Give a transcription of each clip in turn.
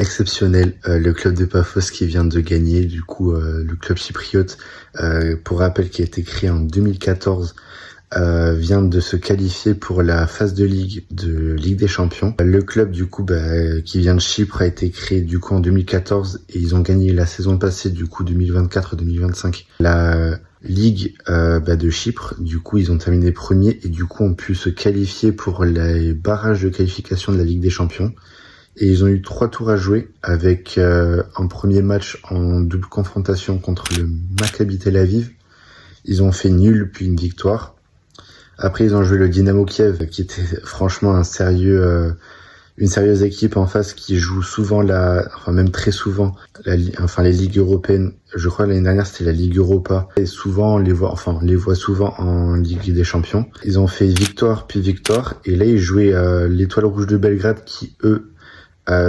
exceptionnel. Le club de Paphos qui vient de gagner, du coup, le club chypriote, pour rappel, qui a été créé en 2014, vient de se qualifier pour la phase de Ligue des Champions. Le club, du coup, qui vient de Chypre, a été créé, du coup, en 2014 et ils ont gagné la saison passée, du coup, 2024-2025. La Ligue de Chypre, du coup, ils ont terminé premiers et du coup, ont pu se qualifier pour les barrages de qualification de la Ligue des Champions. Et ils ont eu 3 tours à jouer avec un premier match en double confrontation contre le Maccabi Tel Aviv. Ils ont fait nul puis une victoire. Après, ils ont joué le Dynamo Kiev, qui était franchement une sérieuse équipe en face qui joue souvent même très souvent, les ligues européennes. Je crois l'année dernière c'était la Ligue Europa. Et souvent on les voit souvent en Ligue des Champions. Ils ont fait victoire puis victoire. Et là ils jouaient l'Étoile Rouge de Belgrade qui eux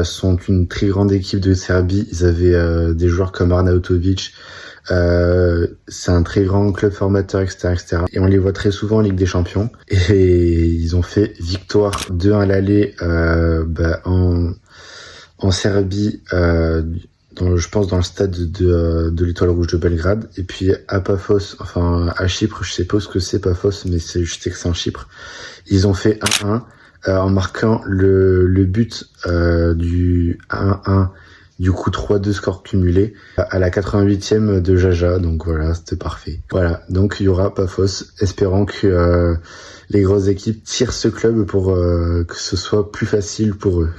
sont une très grande équipe de Serbie. Ils avaient des joueurs comme Arnautovic. C'est un très grand club formateur, etc. Et on les voit très souvent en Ligue des Champions. Et ils ont fait victoire 2-1 à l'aller en Serbie, je pense dans le stade de l'Étoile Rouge de Belgrade. Et puis à Paphos, à Chypre, je sais pas ce que c'est Paphos, mais je sais que c'est en Chypre. Ils ont fait 1-1 en marquant le but du 1-1. Du coup, 3-2 score cumulé à la 88e de Jaja. Donc voilà, c'était parfait. Voilà, donc il y aura Paphos, espérant que les grosses équipes tirent ce club pour que ce soit plus facile pour eux.